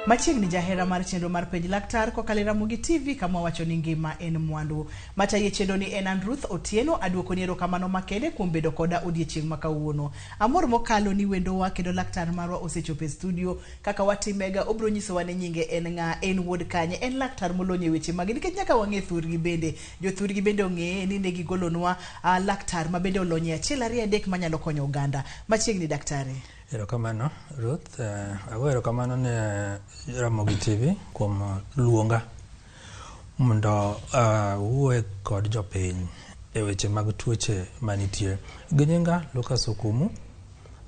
Machiegni jahera mar chenro mar penj laktar kokalo Ramogi TV kama wacho ni ngima en mwandu. Mataye chenro ni en Ruth Otieno, aduoko ni erokamano makende kuom bedo koda odiechieng' ma kawuono. Amor mokalo ni wendowa kendo laktar marwa osechopo e studio kaka watimega obro nyisowa ni nyinge en ng'a, en wuod kanye, en laktar molonye weche mag nikech nyaka wang'e thurgi bende. Jo thurgi bende ong'e ni ne gigolonwa laktar ma bende olonye achiel ariyo adek manyalo konyo oganda. Machiegni daktari. Erokamano Ruth, ago erokamano ne Ramogi TV kuom luonga mondo wuoye kod jopiny e weche mag tuoche manitie. Ginyinga Lucas Okumu,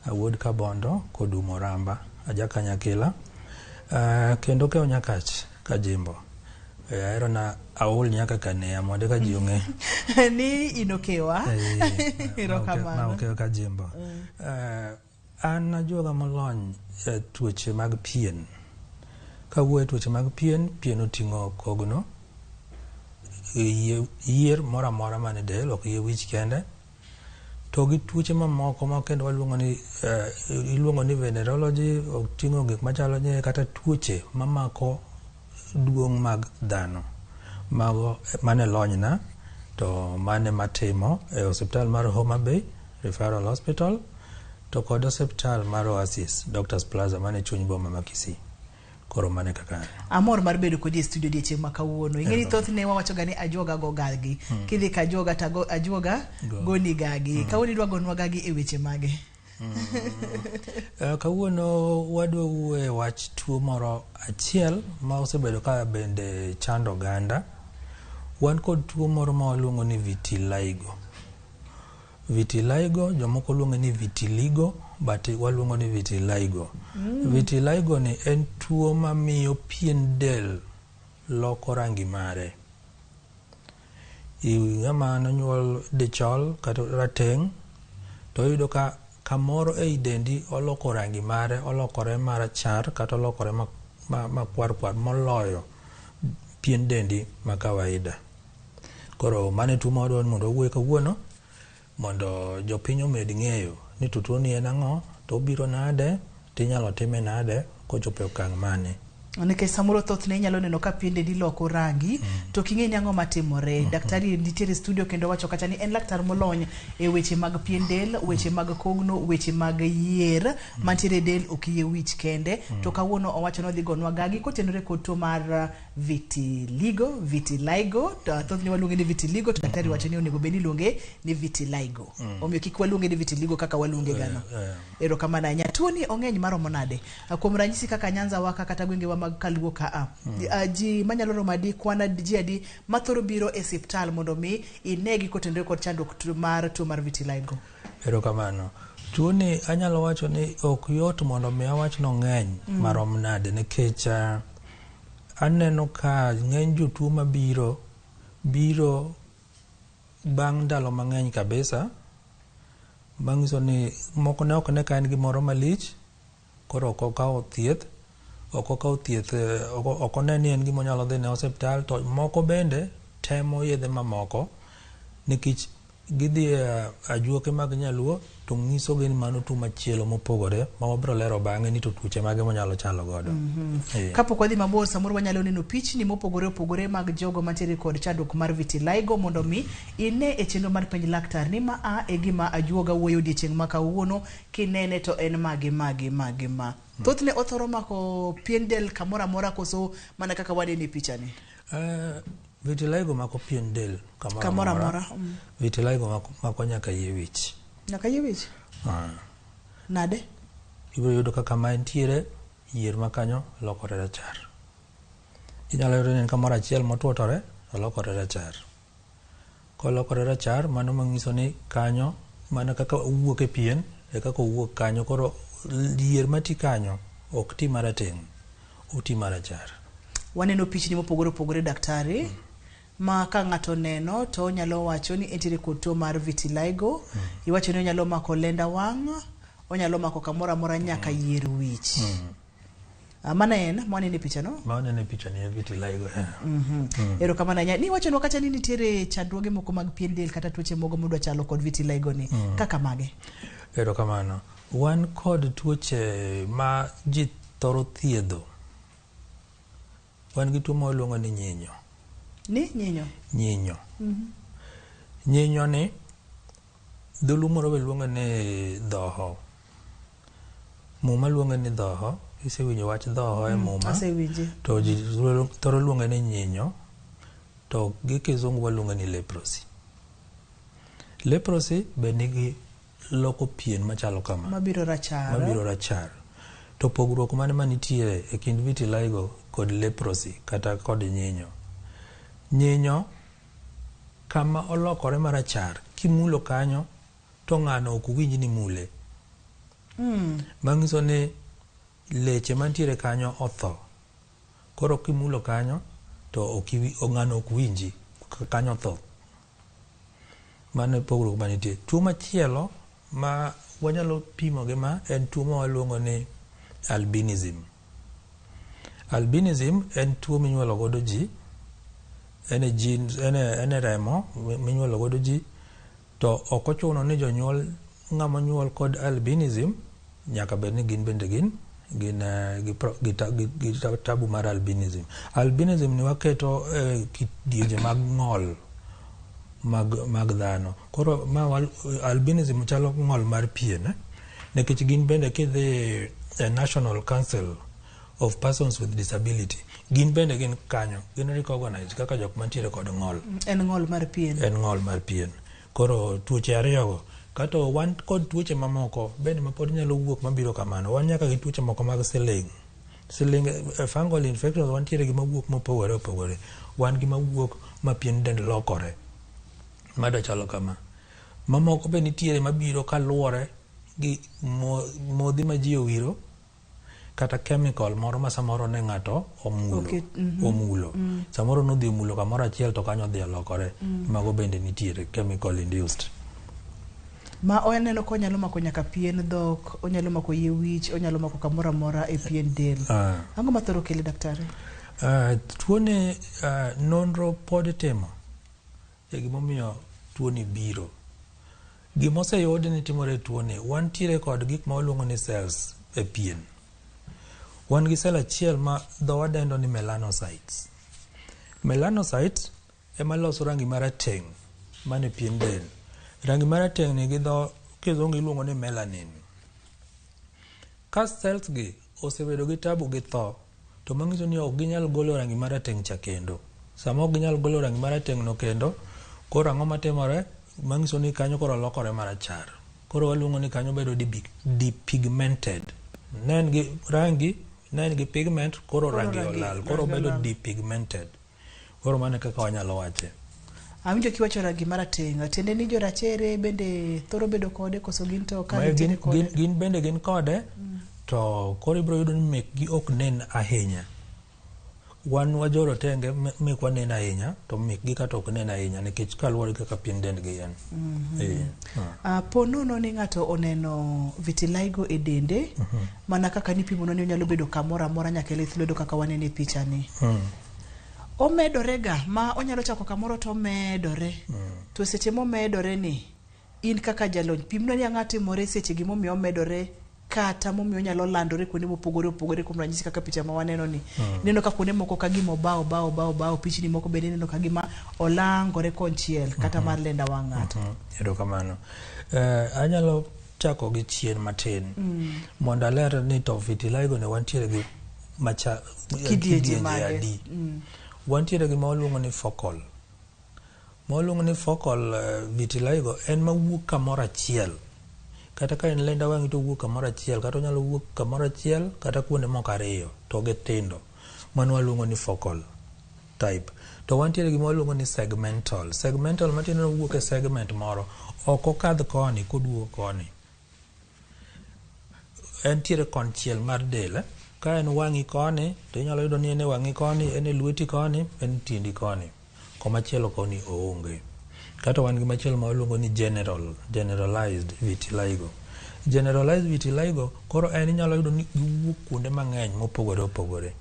wuod Kabondo kod Umoramba, ajakanyakila, kendo kewo nyakach Kajimbo. Aero na aul nyaka kanea mondo ka ji ong'e ni inokewa. Erokamano. Maokewa Kajimbo. An ajuoga molony e tuoche mag pien. Kawuoyo e tuoche mag pien oting'o kogno, yier mora mora mane del, ok yie wich kende, to gi tuoche mamoko ma kendo iluongo ni venerology, oting'o gik machalo nye kata tuoche mamako duong' mag dhano. Mago mane lonyna, to mane matimo e osiptal mar Homa Bay Referral Hospital, to kod osiptal mar Oasis Doctors Plaza mane chuny boma ma Kisii. Koro mane kaka amor mar bedo kodi e studio odiechieng' ma kawuono. Ing'eni thothne wawachoga ni ajuoga go gagi. Kidhi ka ajuoga to ajuoga goni gagi. Kawuono idwa gonwa gagi e weche mage. Kawuono wadwa wuoye wach tuo moro achiel ma osebedo ka bende chando oganda. Wan kod tuo moro ma waluongo ni vitiligo. Vitiligo, jomoko luongo ni vitiligo, but waluongo ni vitiligo. Vitiligo ni en tuo ma miyo pien del loko rangi mare. Ng'ama nonyuol dichol kata rateng', to yudo ka kamoro e dendi oloko rangi mare, olokore marachar kata olokore makwar moloyo pien dendi ma kawaida. Koro mane tuo ma wadwa mondo owuoye kawuono, mondo jopiny omed ng'eyo ni tuo ni en ang'o, to obiro nade, tinyalo time nade, kochopo e okang' mane. Nikech samoro thothne inyalo neno ka pien dendi loko rangi, to king'e ni ang'o matimore. Daktari nitiere studio kendo wacho kata ni en laktar molony e weche mag pien del, weche mag kogno, weche mag yier, mantiere del ok yie wich kende. To kawuono owacho no dhi gonwa gagi kotenore kod tuo mar vitiligo. Thothne waluonge ni vitiligo, to daktari wacho ni onego bed ni iluonge ni vitiligo. Omiyo kik waluonge ni vitiligo kaka waluonge gano. Erokamano ahinya. Tuo ni ong'eny maromo nade? Kuom ranyisi kaka Nyanza waka kata gwengewa mag Kaluo ka ji manyalo romo adi, kwana ji adi mathoro biro e osiptal mondo mi inegi kotenore kod chandruok mar tuo mar vitiligo. Erokamano. Tuo ni anyalo wacho ni ok yot mondo mi awach no ng'eny marom nade, nikech aneno ka ng'eny jotuo mabiro bang' ndalo mang'eny kabisa, bang'iso ni moko ne ok ne ka en gimoro malich, koro ok okawo thieth, ok one ni en gima nyalo dhi ne osiptal, to moko bende temo yedhe mamoko nikech gidhi ajuoke mag nyaluo to ng'isogi ni mano tuo machielo mopogore ma wabiro lero bang'e ni to tuoche mage manyalo chalo godo. Kapok wadhi mabor, samoro wanyalo neno pichni mopogore opogore mag jogo mantiere kod chandruok mar vitiligo mondo mi ine e chenro mar penj laktar ni ma e gima ajuoga wuoyo odiechieng' ma kawuono, kinene to en mage. Thothne othoro mako pien del kamoro amora koso mana kaka waneno e pichani? Vitiligo mako pien del kamoro amora. Vitiligo mako nyaka yie wich. Nyaka yie wich? Nade? Ibiro yudo kaka ma entiere yier makanyo lokore rachar. Inyalo yudo ni kamoro achiel motuotore lokore rachar. Kolokore rachar, mano mang'iso ni kanyo mana kaka owuok e pien e kaka owuok kanyo, koro yier mati kanyo ok ti marateng', oti marachar. Waneno pichni mopogore opogore daktari, ma ka ng'ato neno to onyalo wacho ni entiere kod tuo mar vitiligo. Iwacho ni onyalo mako lenda wang', onyalo mako kamoro amora nyaka yier wich. Mana en mwanene picha no? Mwanene picha ni vitiligo. Erokamano ahinya. Ni wacho kata ni nitiere chandruoge moko mag pien del kata tuoche moko modwa chalo kod vitiligo ni, kaka mage? Erokamano. Wan kod tuoche ma ji thoro thiedho wan gi tuo ma waluongo ni nyinyo. Nyinyo. Nyinyo ni dholuo moro be luongo ni dhoho. Muma luongo ni dhoho. Isewinjo wach dhoho e muma? Asewinje. To ji thoro luongo ni nyinyo. To gi kizungu waluongo ni leprosy. Leprosy be nigi loko pien machalo kama. Mabiro rachar. To pogruok mane manitie e kind vitiligo kod leprosy kata kod nyinyo. Nyinyo kama olokore marachar, kimulo kanyo to ng'ano ok winj ni mule. Mangiso ni leche mantiere kanyo otho. Koro kimulo kanyo to ng'ano ok winji kanyo otho. Mane pogruok manitie. Tuo machielo ma wanyalo pimo gi ma en tuo ma waluongo ni albinism. Albinism en tuo minyuolo godo ji. En remo minyuolo godo ji. To ok ochuno ni jonyuol ng'ama nyuol kod albinism nyaka bed ni gin bende gin gi tabu mar albinism. Albinism ni waketo kidienje mag ng'ol mag dhano. Koro albinism chalo ng'ol mar pien. Nikech gin bende kidhi National Council of Persons with Disability, gin bende gin kanyo, gin recognized kaka jok mantiere kod ng'ol. En ng'ol mar pien. Koro tuoche ariyogo, kato wan kod tuoche mamoko bende mapod nyalo wuok mabiro kamano. Wan nyaka gi tuoche moko mag siling. Fungal infections wantiere gi mawuok mopogore opogore. Wan gi mawuok ma pien dend lokore. Mada chalo kama. Mamoko be nitiere mabiro kaluwore gi modhi ma ji owiro kata chemical moro ma samoro ne ng'ato omulo. Samoro nodhi omulo kamoro achiel to kanyo dhi olokore. Mago bende nitiere chemical induced. Ma oneno ko onyalo mako nyaka pien dhok, onyalo mako yie wich, onyalo mako kamoro amora e pien del. Ang'o ma thoro kele daktari? Tuo ni nonro pod timo. E gimomiyo tuo ni biro. Gimoseyud ni timore tuo ni, wantiere kod gik ma waluongo ni cells e pien. Wan gi sel achiel ma dho wadendo ni melanocytes. Melanocytes ema loso rangi marateng' mane pien del. Rangi marateng' ni gi dho kizungu iluongo ni melanin. Ka cells gi osebedo gi tabu gi tho, to mangiso ni ok ginyal golo rangi marateng' cha kendo. Sama ok ginyal golo rangi marateng' no kendo, koro ang'o matimore? Mangiso ni kanyo koro lokore marachar. Koro waluongo ni kanyo bedo depigmented. Nen gi rangi, nen gi pigment, koro rangi olal. Koro bedo depigmented. Koro mane kaka wanyalo wache. Awinjo kiwacho rangi marateng', tiende ni jorachere bende thoro bedo kode koso gin to kare tiende kode? Gin bende gin kode, to koro ibiro yudo ni mekgi ok nen ahinya. Wan wajoro tenge mek wanen ahinya, to mekgi kata ok nen ahinya, nikech kaluwore kaka pien dendgi en. Ponono ni ng'ato oneno vitiligo e dende, mana kaka nipimono ni onyalo bedo kamoro amora nyaka lith lwedo kaka wanene picha ni. Omedore ga, ma onyalo chako kamoro to medore. To seche momedore ni, in kaka jalony, pimno ni ang'a timore seche gimomiyo omedore, kata momiyo nyalo landore kuonde mopogore opogore kuom ranyisi kaka picha ma waneno ni. Neno ka kuonde moko kagima bao pichni moko bende neno kagima olangore konchiel kata mar lenda wang' ng'ato. Erokamano. Anyalo chako gi chien matin. Mondo aler ni to vitiligo ne wantiere gi kidienje adi. Wantiere gi ma waluongo ni focal. Ma waluongo ni focal vitiligo en mawuok kamoro achiel. Kata ka en lenda wang'i to wuok kamoro achiel, kata onyalo wuok kamoro achiel, kata kuonde moko ariyo, to gitindo. Mano waluongo ni focal type. To wantiere gi ma waluongo ni segmental. Segmental matiende ni wuok e segment moro, ok okadh koni koduogo koni. Entiere konchiel mar del. Ka en wang'i koni, to inyalo yudo ni en e wang'i koni, en e lweti koni, en tiendi koni. Komachielo koni oonge. Kata wan gi machielo ma waluongo ni generalized vitiligo. Generalized vitiligo, koro en inyalo yudo ni giwuok kuonde mang'eny mopogore opogore.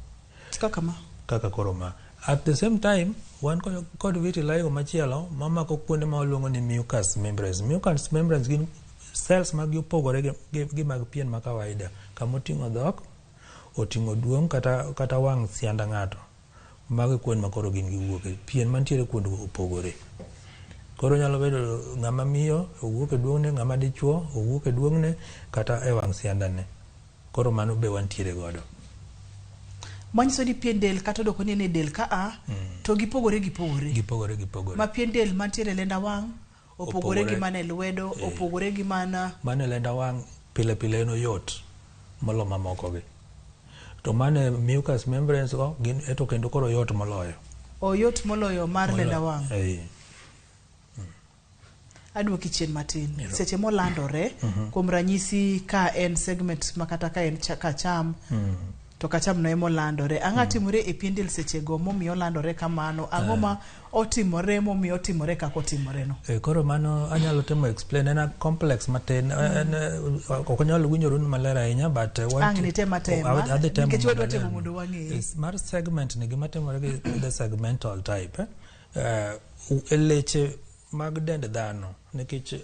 Kaka ma? Kaka koro ma. At the same time, wan kod vitiligo machielo mamako kuonde ma waluongo ni mucous membranes. Mucous membranes gin cells mag opogore gi mag pien ma kawaida. Kama oting'o dhok, oting'o duong' kata wang' sianda ng'ato. Mago kuond makoro gin giwuoke. Pien mantiere kuond opogore. Koro nyalo bedo ng'ama miyo owuok e duongne, ng'ama dichuo owuok e duongne, kata e wang' siandane. Koro mano be wantiere godo. Manyiso ni pien del kata odoko ni del ka to gipogore. Gipogore. Ma pien del mantiere lenda wang' opogore gi mane lwedo, opogore gi mana mane lenda wang' pile no yot molo mamoko gi. To mane mucous membranes go gin eto kendo koro yot moloyo. Yot moloyo mar lenda wang'. Aduoki chien matin. Seche molandore kuom ranyisi ka en segment makata ka en kacham to kacham no emolandore. Ang'a timore e pien del seche go momiyo landore kamano. Ang'o ma otimore momiyo otimore kako timore no. Koro mano anyalo temo explain en complex matin. Ok nyalo winjoru maler ahinya but ang'ni tema nikech wadwa temo mondo wang'e. Mar segment ni gima timore gi the segmental type. Leche mag dend dhano nikech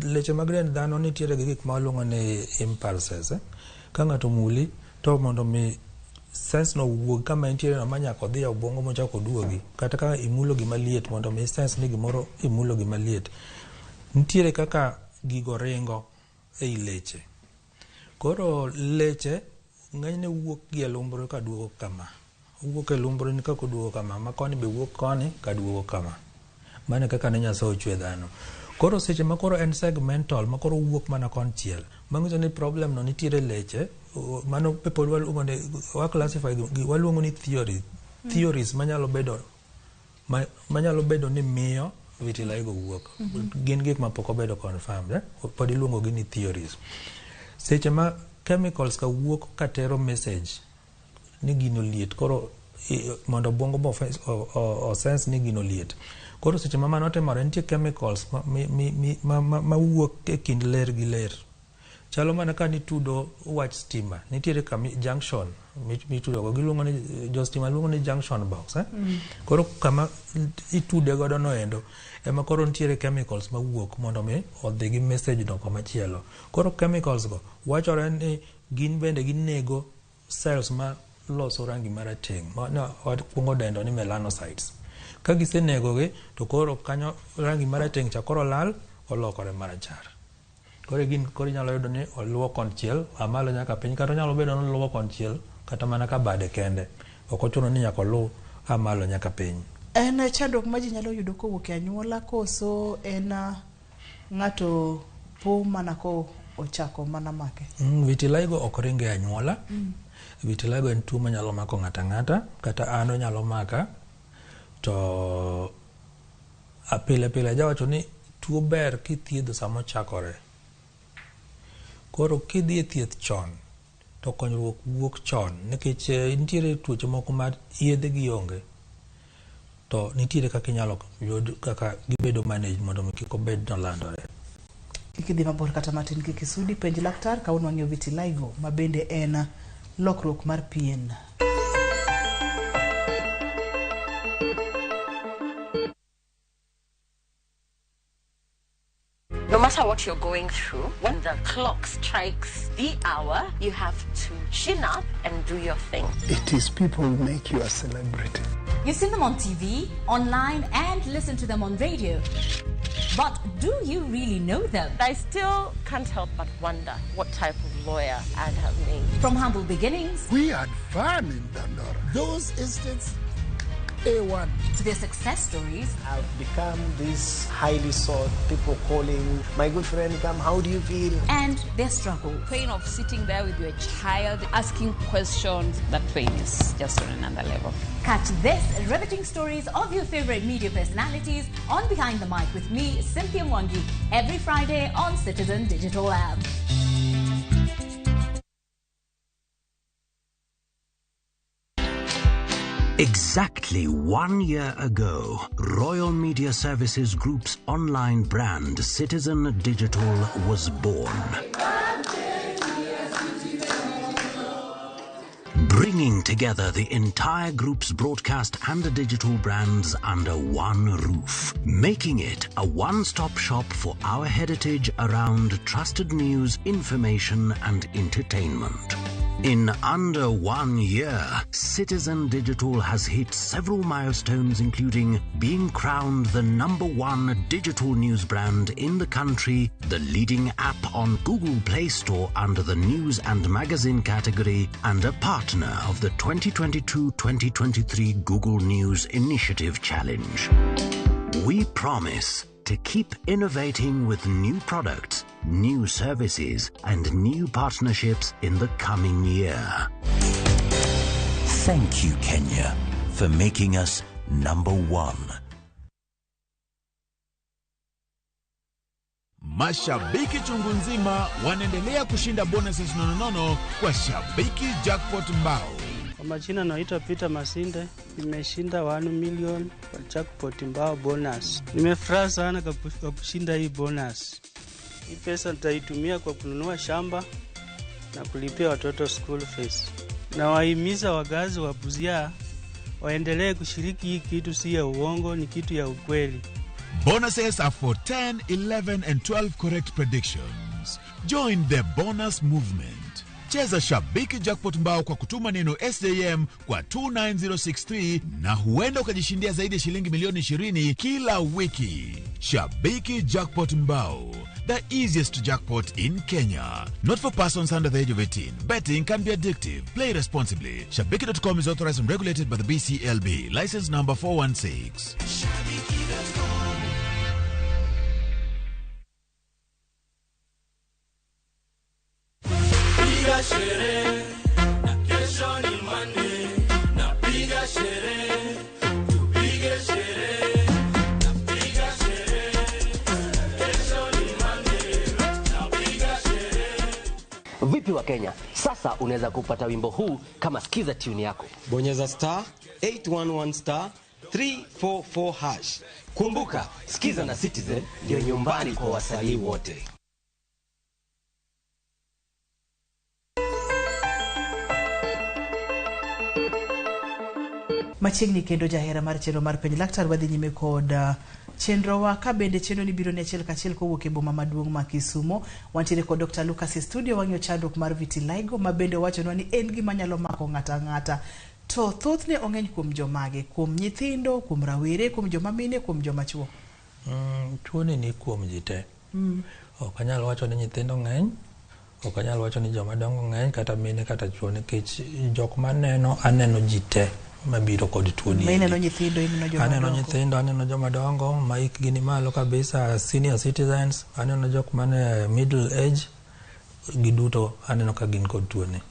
leche mag dend dhano nitiere gi gik ma waluongo ni impulses. Ka ng'ato muli to mondo mi sense no wuog kama entiere no manyako dhi e obwongo mochako duogi, kata ka imulo gima liet mondo mi sense ni gimoro imulo gima liet, nitiere kaka gigo ringo ei leche. Koro leche ng'enyne wuok gi e lumbru ka duogo kama, wuok e lumbru ni kako duogo kama, ma koni be wuok koni ka duogo kama. Mane kaka ne Nyasaye ochwe dhano. Koro seche ma koro en segmental ma koro wuok mana konchiel, manyiso ni problem no nitiere leche. Mano people wa classify gi waluongo ni theories manyalo bedo ni miyo vitiligo wuok. Gin gik ma pok obedo confirmed, pod iluongo gi ni theories. Seche ma chemicals ka wuok ka tero message ni gino liet, koro mondo obwongo o sense ni gino liet. Koro seche ma mano timore, nitie chemicals ma wuok e kind ler gi ler. Chalo mana ka nitudo wach stima, nitiere kama junction mitudo go, giluongo ni jo stima luongo ni junction box. Koro kama itude godo no endo ema koro nitiere chemicals ma wuok mondo mi odhi gi message no kama chielo. Koro chemicals go wachore ni gin bende ginego cells ma loso rangi marateng', ma wakuongo dendo ni melanocytes. Ka gisenego gi to koro kanyo rangi marateng' cha koro lal, olokore marachar. Koro nyalo yudo ni oluwo konchiel amalo nyaka piny, kata nyalo bedo ni oluwo konchiel kata mana ka bade kende, ok ochuno ni nyaka oluw amalo nyaka piny. En chandruok ma ji nyalo yudo kowuok e anyuola koso en ng'ato po mana ko ochako mana make? Vitiligo ok ringe e anyuola. Vitiligo en tuo manyalo mako ng'ata ng'ata, kata an onyalo maka. To pile jawacho ni tuo ber kithiedho samo chakore. Koro kidhi e thieth chon to konyruok wuok chon, nikech nitiere tuoche moko ma yedhe gi onge, to nitiere kaka inyalo yud kaka gibedo manage mondo kik obed nolandore. Kik idhi mabor kata matin, kik isudi, penj laktar ka unwang'io vitiligo ma bende en lokruok mar pien. No matter what you're going through, when the clock strikes the hour, you have to chin up and do your thing. It is people who make you a celebrity. You see them on TV, online, and listen to them on radio. But do you really know them? I still can't help but wonder what type of lawyer I'd have made. From humble beginnings, We had fun in Dandora. Those estates, A1. to their success stories, I've become this highly sought, people calling, my good friend, come, how do you feel? and their struggle. Pain of sitting there with your child, asking questions, that pain is just on another level. Catch this riveting stories of your favorite media personalities on Behind the Mic with me, Cynthia Mwangi, every Friday on Citizen Digital app. Exactly 1 year ago, Royal Media Services Group's online brand, Citizen Digital, was born. Bringing together the entire group's broadcast and digital brands under one roof, making it a one-stop shop for our heritage around trusted news, information, and entertainment. In under 1 year, Citizen Digital has hit several milestones, including being crowned the #1 digital news brand in the country, the leading app on Google Play Store under the news and magazine category, and a partner of the 2022-2023 Google News Initiative Challenge. We promise to keep innovating with new products, new services, and new partnerships in the coming year. Thank you, Kenya, for making us #1. Mashabiki chungu nzima wanaendelea kushinda bonuses nonono kwa Shabiki Jackpot Mbao. Kwa majina naitwa Peter Masinde, nimeshinda 1 million kwa Jackpot Mbao bonus. Nimefurahi sana kwa kushinda hii bonus. Hii pesa nitaitumia kwa kununua shamba na kulipia watoto school fees. Na wahimiza wagazi wa Busia waendelee kushiriki, hii kitu si ya uongo, ni kitu ya ukweli. Bonuses are for 10, 11 and 12 correct predictions. Join the bonus movement. Cheza Shabiki Jackpot Mbao kwa kutuma neno SJM kwa 29063 na huenda ukajishindia zaidi ya shilingi milioni 20 kila wiki. Shabiki Jackpot Mbao, the easiest jackpot in Kenya. Not for persons under the age of 18. Betting can be addictive. Play responsibly. Shabiki.com is authorized and regulated by the BCLB. License number 416. Shabiki.com. Sherehe na kesho ni Monday, napiga sherehe, tupige sherehe, napiga sherehe, kesho ni Monday, napiga sherehe. Vipi wa Kenya? Sasa unaweza kupata wimbo huu kama sikiza tune yako. Bonyeza *811*344#. Kumbuka, sikiza na Citizen ndio nyumbani kwa wasanii wote. Machiegni kendo jahera mar chenro mar penj laktar wadhi nyime kod chenro wa ka bende chenro ni biro ne achiel kachiel kowuok e boma maduong' ma Kisumo. Wantiere kod Dr. Lucas e studio wang'io chandruok mar vitiligo ma bende wachonwa ni en gima nyalo mako ng'ata ng'ata. To thothne ong'eny kuom jomage, kuom nyithindo, kuom rawere, kuom joma mine, kuom joma chuo. Tuoni ni kuom ji te. Ok anyal wacho ni nyithindo ng'eny, ok anyal wacho ni joma dongo ng'eny kata mine kata chuo, nikech jok maneno aneno ji te mabiro kod tuoni. Ineno nyithindo, ineno joma dongo. Aneno nyithindo, aneno joma dongo, maikgi ni malo kabisa, senior citizens, aneno jok mane middle age, giduto aneno ka gin kod tuoni.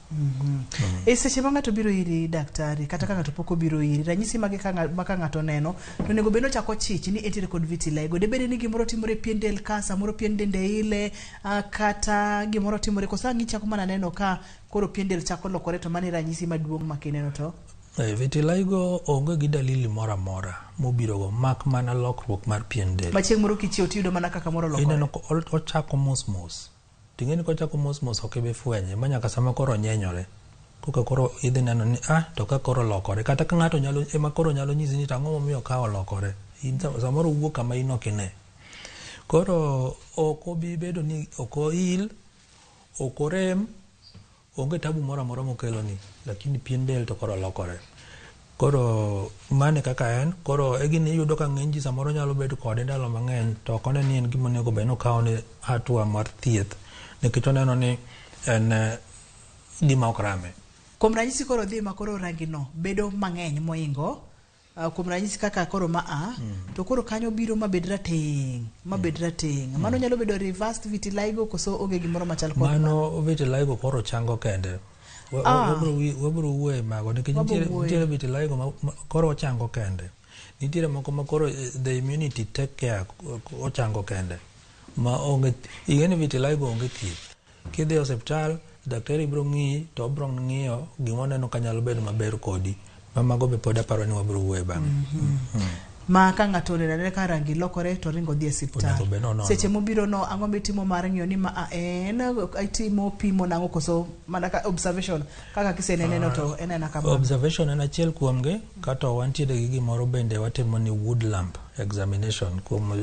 E seche ma ng'ato biro iri daktari, kata ka ng'ato poko biro iri, ranyisi mage ka ng'ato neno, to nego beno chako chich ni entiere kod vitiligo. Debede ni gimoro timore pien del ka, samoro pien dende ile, kata gimoro timore kosa ng'ichako mana neno ka koro pien del chako lokore, to mani ranyisi maduong' ma kineno to. Vitiligo onge gi dalili mora mora mobiro go, mak mana lokruok mar pien del. Machieng' moro kichio tiyudo mana kaka moro lokore. Ineno ko ochako mos. Tingeni ko chako mos ok be fwenye manyaka sama koro nyenyore. Koka koro idhi neno ni to ka koro lokore, kata ka ng'ato nyalo ema koro nyalo nyisi ni tang'o momiyo ka olokore. Samoro wuok kama inokine. Koro ok obi bedo ni ok oil, ok orem, onge tabu mora mora mokelo ni, lakini pien del to koro lokore. Koro mane kaka en, koro egini yudo ka ng'eny ji samoro nyalo bedo kode ndalo mang'eny, to kone ni en gima nego beno kawo ni hatua mar thieth, nikech oneno ni en gima ok rame. Kuom ranyisi koro dhi ma koro rangino bedo mang'eny moingo, kuom ranyisi kaka koro to koro kanyo biro mabed rateng', Mano nyalo bedo reversed vitiligo koso onge gimoro machal kod mano. Vitiligo koro chango kende. Wabro wuoye mago, nikech nitiere vitiligo koro ochango kende. Nitiere moko ma koro the immunity take care ochango kende. Ma onge, igeni vitiligo onge thieth. Kidhi e osiptal, daktari bro ng'i to obro ng'iyo gima oneno ka nyalo bedo maber kodi. Mago be pod aparo ni wabro wuoye bang'e. Ma ka ng'ato oneno ka rangi lokore to ringo dhi e osiptal. Seche mobiro no ang'o mitimo mar ng'iyo ni ma en itimo pimo nang'o koso mana ka observation kaka kiseneno to enena kama. Observation en achiel kuomgi, kata wantiere gi gimoro bende watimo ni wood lamp examination kuom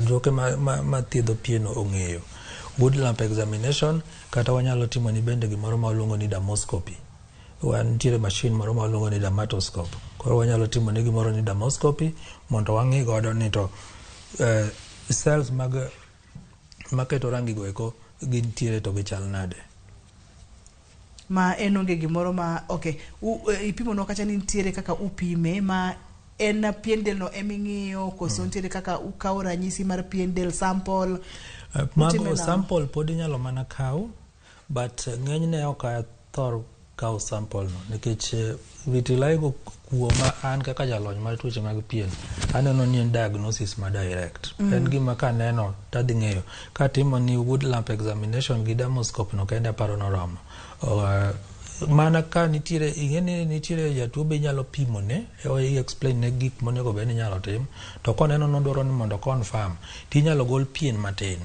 joke ma thiedho pieno ong'eyo. Wood lamp examination, kata wanyalo timo ni bende gimoro ma luongo ni dermoscopy. wan nitiere machine moro ma waluongo ni dermatoscope. Koro wanyalo timo ne gimoro ni dermoscopy mondo wang'i godo ni to cells maketo rangi go eko gintiere to gichal nade. Ma en onge gimoro ma ipimo no kacha ni nitiere kaka upime ma en pien del no eming'iyo koso nitiere kaka ukawo ranyisi mar pien del sample. Mago sample pod inyalo mana kaw, but ng'enyne ok athor kaw sample no nikech vitiligo kuoma an kaka jalony mar tuoche mag pien aneno ni en diagnosis ma direct. En gima kaneno tadhi ng'eyo katimo ni wood lamp examination gi dermoscope no kende paro noromo. Mana ka nitiere jatuo be nyalo pimo ne explain ne gik monego bed ni nyalo tim, to koneno nodwaro ni mondo confirm tinyalo gol pien matin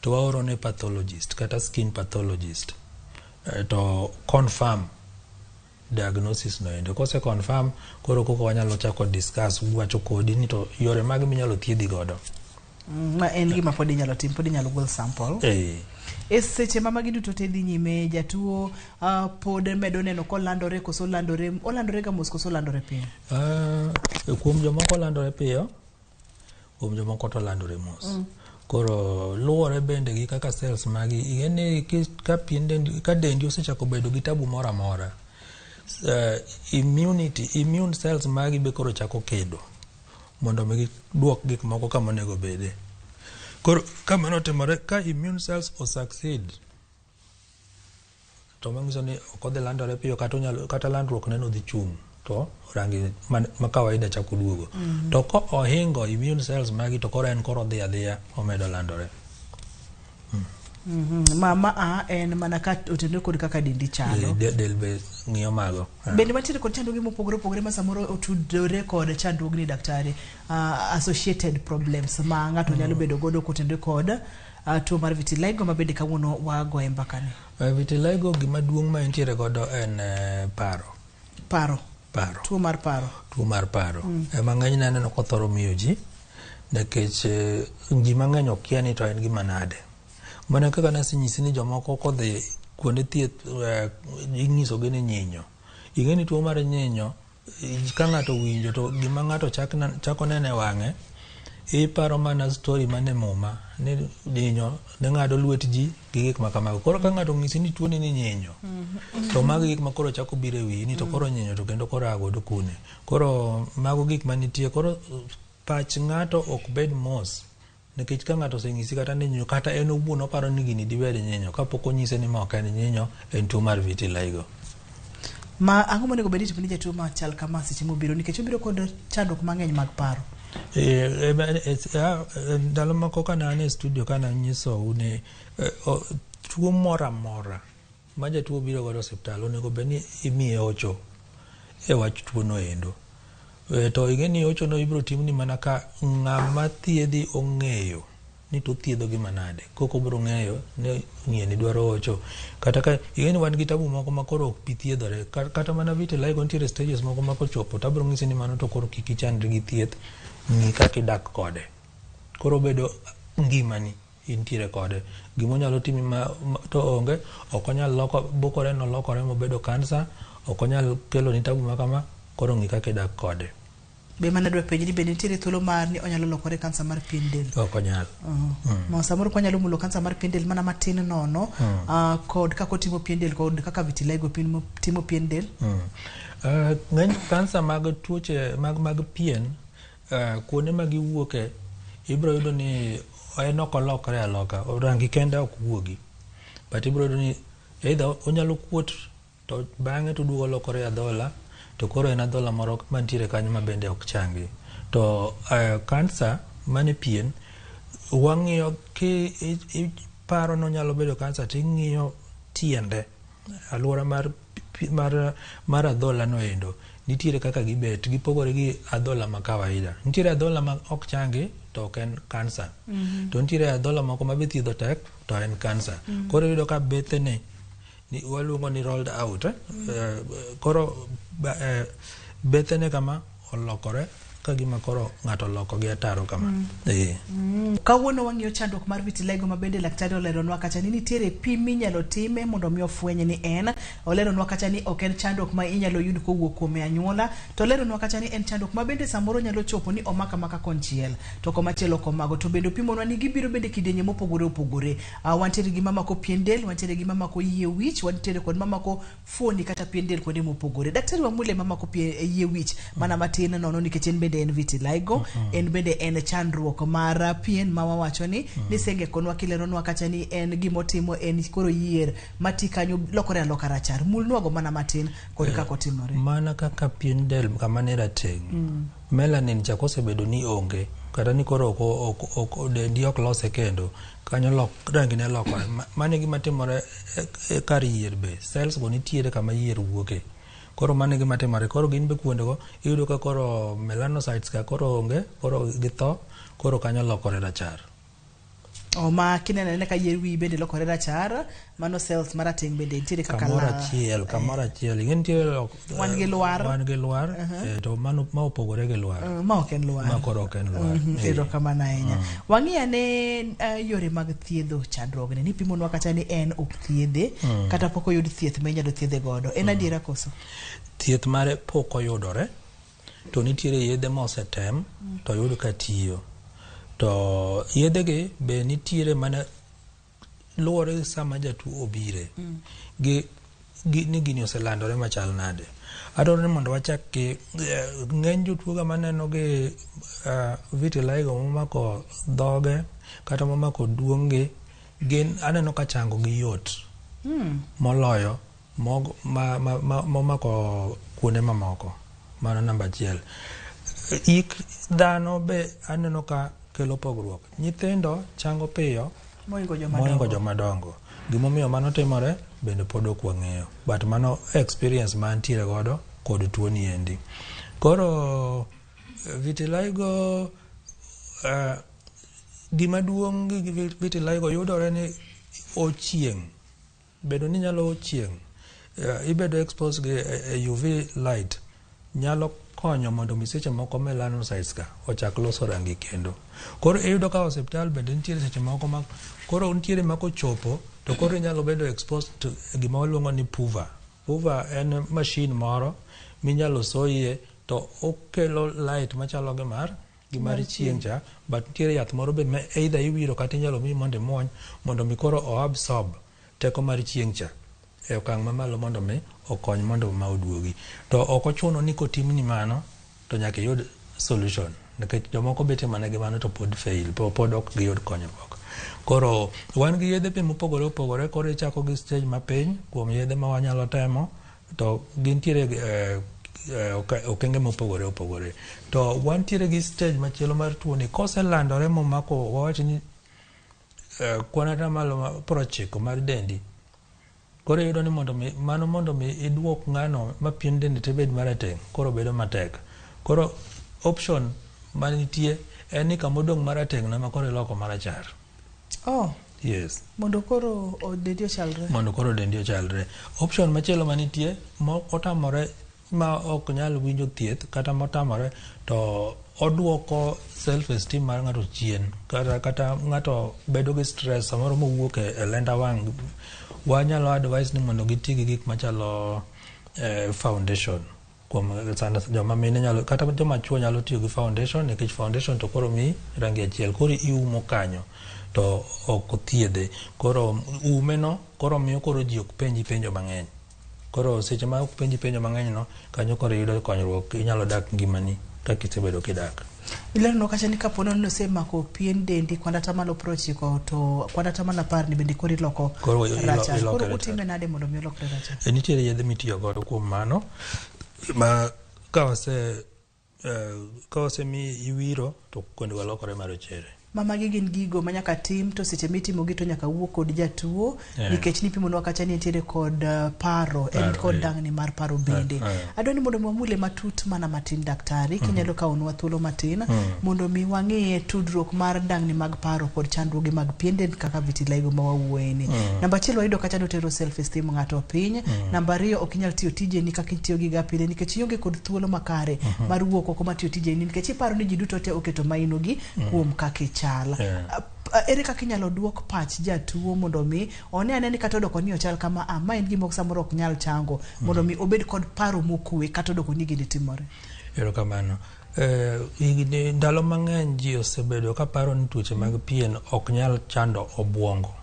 to waoro ne pathologist kata skin pathologist to confirm diagnosis no endo. Kose confirm koro koko wanyalo chako discuss wacho kodi ni to yore mag minyalo thiedhi godo. Ma en gima pod inyalo tim, pod inyalo gol sample. Seche ma magi duto te dhi nyime jatuo pod medo neno kolandore koso olandore ga mos koso landore piyo. Kuom jomoko landore piyo, kuom jomoko to landore mos. Koro luwore bende gi kaka cells magi ing'eni ka dendi osechako bedo gi tabu moro amora, immune cells magi be koro chako kedo mondo mi duok gik moko kama onego bede. Koro kama notimore ka immune cells succeed to mangiso ni okodhi landore piyo kata landruok neno dhi chung to rangi ma kawaida chako duogo. To ko ohingo immune cells magi to koro en koro dhi adhiya omedo landore. En mana ka otende kod kaka dendi chalo. Del be ng'iyo mago. Bende mantiere kod chandruoge mopogore opogore ma samoro otudore kod chandruogni daktari, associated problems ma ng'ato nyalo bedo godo kotende kod tuo mar vitiligo ma bende kawuono wago e mbakani. Vitiligo gima duong' ma entiere godo en paro. Tuo mar paro. Ema ng'eny naneno kothoro miyo ji nikech ji mang'eny okia ni to en gima nade. Mana kaka nasinyisi ni jomoko kodhi kuonde thieth ing'iso gi ni nyinyo. Ing'eni tuo mar nyinyo ka ng'ato winjo to gima ng'ato chako nene wang'e, iparo mana story mane muma ni nyinyo ne ng'ado lwet ji gi gik ma kamago. Koro ka ng'ato ng'isi ni tuo ni nyinyo to mago gik ma koro chako biro e wiyi ni to koro nyinyo to kendo koro agodo kune. Koro mago gik manitie. Koro pach ng'ato ok bed mos nikech ka ng'ato oseng'isi kata ni nyinyo kata en owuon oparo ni gini dibed nyinyo kapok onyise ni ma ok en nyinyo, en tuo mar vitiligo. Ma ang'o monego bed ni jatuo ma chal kama seche mobiro nikech obiro kod chandruok mang'eny mag paro. Ndalo moko kana an e studio kana nyisou ni tuo moro amora ma jatuo biro godo osiptal onego bed ni imiye ocho e wach tuo no endo. To ing'eni ocho no ibiro timni mana ka ng'ama thiedhi ong'eyo ni to thiedho gi manade. Koko biro ng'eyo ni ng'iyeni dwaro ocho. Kata ka ing'eni wan gi tabu moko ma koro ok pi thiedhore. Kata mana vitiligo nitiere stages moko ma kochopo tabiro ng'isi ni mano to koro kik ichandri gi thieth, ng'i kaka idak kode. Koro bedo ngimani intiere kode. Gimonyalo timi to onge, ok onyal bokore nolokore mobedo kansa, ok onyal kelo ni tabu makama, koro ng'i kaka idak kode. Be mana dwa penji ni bende nitiere thuolo mar ni onyalo lokore kansa mar pien del? Ok onyal. Ma samoro konyalo mulo kansa mar pien del mana matin nono kod kaka otimo pien del kod kaka vitiligo timo pien del. Ng'eny kansa mag tuoche mag pien kuonde ma giwuoke ibiro yudo ni en ok olokore aloka, rangi kende ok wuogi. But ibiro yudo ni either onyalo kuot to bang'e to duogo lokore adhola, to koro en adhola moro mantiere kanyo ma bende ok changi. To kansa mane pien wang'iyo ki paro no nyalo bedo kansa ting'iyo tiende, alwora mar adhola no endo nitiere kaka gibet, gipogore gi adhola ma kawaida. Nitiere adhola ma ok changi to ok en kansa. To nitiere adhola moko ma be thiedho tek to en kansa. Koro yudo ka bethene waluongo ni rolled out. Koro bethene kama olokore ka gima koro ng'ato loko gi ataro kama. Kawuono wang'iyo chandruok mar vitiligo ma bende laktari oleronwa kacha ni nitiere pim minyalo time mondo mi ofwenye ni en. Oleronwa kacha ni ok en chandruok ma inyalo yud kowuok kuom anyuola, to oleronwa kacha ni en chandruok ma bende samoro nyalo chopo ni omaka maka konchiel to komachielo komago, to bende pimonwa ni gibiro bende kidenye mopogore opogore. Wantiere gi mamako pien del, wantiere gi mamako yie wich, wantiere kod mamako fuoni kata pien del kuonde mopogore. Daktari wamule mamako yie wich mana matin nono nikech en bende en vitiligo, en bende en chandruok mar pien ma wawacho ni senge konwa kileronwa kacha ni en gimotimo en koro yier mati kanyo lokore aloka rachar. Mulnwago mana matin kod kako timore. Mana kaka pien del kama ne rateng. Melanin cha kosebedo ni onge kata ni koro ok dendi ok lose kendo kanyo rangi ne lokore. Mane gima timore kar yier be cells go nitiere kama yier wuoke. Koro mane gima timore, koro gin be kuonde go iyudo ka koro melanocytes ka koro onge, koro githo, koro kanyo lokore rachar. Ma kinene ka yier wi bende lokore rachar, mano cells marateng bende nitiere kaka kamora achiel ing'e nitiere wan gi luar to mano ma opogore gi luar ma ok en luar, ma koro ok en luar. Ero kamano ahinya. Wang'iya ne yore mag thiedho chandruogne ni pimonwa kacha ni en ok thiedhe kata pok oyud thieth ma inyalo thiedhe godo, en adiera koso? Thieth mare pok oyudore, to nitiere yedhe ma osetem to yud ka tiyo. To yedhege be nitiere mana luore sama jatuo obire ni gini oselandore machal nade. Adwaro ni mondo wachak ki ng'eny jotuo ga maneno gi vitiligo momako dhoge kata momako duonge gin aneno ka chango gi yot moloyo momako kuonde mamoko. Mano namba achiel. Ik dhano be aneno ka kelo pogruok. Nyithindo chango piyo moingo joma dongo. Gimomiyo mano timore bende pod ok wang'eyo, but mano experience man tiere godo kod tuo ni endi. Koro vitiligo gima duong' gi vitiligo yudore ni ochieng', bedo ni nyalo ochieng', ibedo exposed gi UV light nyalo konyo mondo miseche moko melanocytes ka ochak loso rangi kendo. Koro iyudo ka hospital bende nitiere seche moko ma koro nitiere mako chopo to koro inyalo bedo exposed to gima waluongo ni PUVA. PUVA en machine moro minyalo soyie to okelo light machalo gi mar chieng' cha, but nitiere yath moro be either iwiro kata inyalo mi mondo imuony mondo mi koro o absorb teko mar chieng' cha e okang' mamalo mondo mi okony mondo ma oduogi. To ok ochuno ni kotimni mano to nyaka yud solution, nikech jomoko bete mana gi mano to pod fail, pod ok giyud konyruok. Koro wan gi yedhe mopogore opogore, koro ichako gi stage mapiny kuom yedhe ma wanyalo temo, to gintiere okenge mopogore opogore. To wantiere gi stage machielo mar tuo ni koselandore momako wawach ni kwan atamalo 90 mar dendi. Koro yudo ni mondo mi iduok ng'ano ma pien dende te bed marateng', koro bedo matek. Koro option manitie en ni kamodong' marateng' na ma koro iloko marachar. Yes. Mondo koro dendi ochalre. Mondo koro dendi ochalre. Option machielo manitie ma otamore ma ok nyal winjo thieth kata motamore to oduoko self esteem mar ng'ato chien, kata ng'ato bedo gi stress samoro mowuok e lenda wang'. Wanyalo advise ni mondo giti gi gik machalo foundation. Kuom joma mine nyalo kata joma chuo nyalo tiyo gi foundation, nikech foundation to koro mi rangi achiel, koro iumo kanyo to ok thiedhe. Koro umeno koro miyo koro ji ok penji penjo mang'eny. Koro seche ma ok penji penjo mang'eny no, kanyo koro yudo konyruok, inyalo dak ngimani kaka isebedo kidak. Ilerno kacha ni kapono nosemako pien dendi kwanda tamalo 90 to kwanda tamalo 10 ni bende koro iloko rachar. Koro utime nade mondo mi olokre rachar? Nitiere yedhe mitiyo godo kuom mano ma ka ose mi iwiro to kuonde walokore marochere. mama gin gigo manyaka tim to seche mitimo gi to nyaka wuok kod jatuo nikech nipimo nwa kacha ni nitiere kod paro en kod dangni mar paro bende adoni mondo mwamule matut mana matin daktari kinyalo kaonwa thuolo matin mondo mi wang'ie tudruok mar dangni mag paro kod chandruoge mag piende kaka vitiligo ma wawuoyeni. Namba 1 wayudo kacha notero self esteem ng'ato piny. Namba 2 ok inyal tiyo tijeni kaka itiyo gi gapile nikech ionge kod thuolo makare mar wuok oko matiyo tijeni nikech iparo ni ji duto te oketo mainogi kuom kaka ichal. Ere kaka inyalo duok pach jatuo mondo mi one ane ni kata odoko ni ochal kama ma en gima samoro ok nyal chango mondo mi obed kod paro mokue kata odoko ni gini timore. Erokamano. Ndalo mang'eny ji osebedo ka paro ni tuoche mag pien ok nyal chando obwongo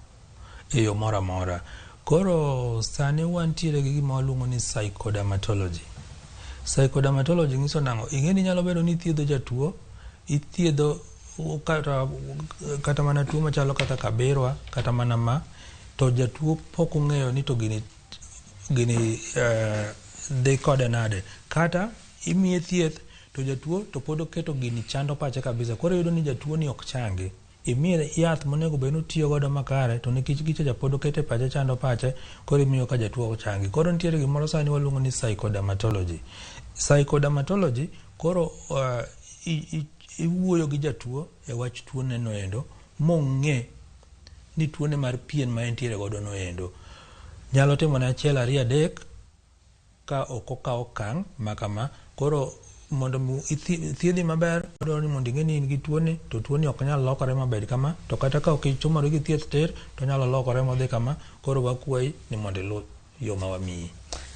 e yo moro amora. Koro sani wantiere gi gima waluongo ni psychodermatology. Psychodermatology nyiso nang'o? Ing'eni nyalo bedo ni ithiedho jatuo, ithiedho kata mana tuo machalo kaka kabirwa kata mana ma to jatuo pok ong'eyo ni to gini dhi kode nade, kata imiye thieth to jatuo to pod oketo gini chando pache kabisa. Koro yudo ni jatuo ni ok changi, imiye yath monego bed notiyo godo makare to nikech gicha pod okete pache chando pache, koro imiyo ka jatuo ok changi. Koro nitiere gimoro sani waluongo ni psychodermatology. Psychodermatology koro iwuoyo gi jatuo e wach tuo neno endo mong'e ni tuone mar pien ma entiere godo no endo nyalo timo na 1 2 3 ka ok okawo okang' makama. Koro mondo thiedhi maber dwaro ni mondo ing'e ni in gi tuoni to tuoni ok nyal lokore mabed kama, to kata ka ok ichomori gi thieth ter to nyalo lokore modhi kama. Koro wakwayi ni mondo iluw yo ma wamiyi.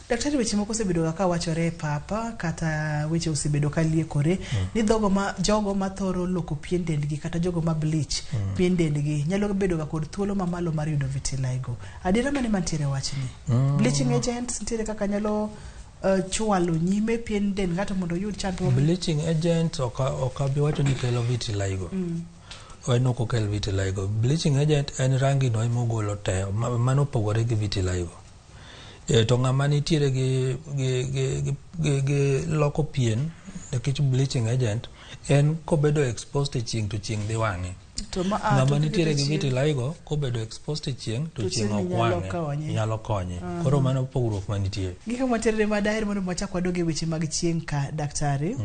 Daktari, weche moko osebedo ka wachore papa kata weche osebedo ka liekore ni jogo ma thoro loko pien dendgi kata jogo ma bleach pien dendgi nyalo bedo ga kod thuolo mamalo mar yudo vitiligo. Adiera mane mantiere wachni? Bleaching agents nitiere kaka nyalo chwalo nyime pien dend ng'ato mondo yud chandruok? Bleaching agent ok abi wacho ni kelo vitiligo. No kokel vitiligo. Bleaching agent en rangi no mogolo teo mano pogore gi vitiligo. To ng'ama nitiere gi loko pien nikech bleaching agent en kobedo exposed to chieng' to chieng' dhi wang'e. Ng'ama nitiere gi vitiligo kobedo exposed to chieng' to chieng' ok wang'e nyalo konye. Koro mano pogruok manitie. Gika mwatere madaher mondo mwachak wadoge weche mag chieng' ka daktari.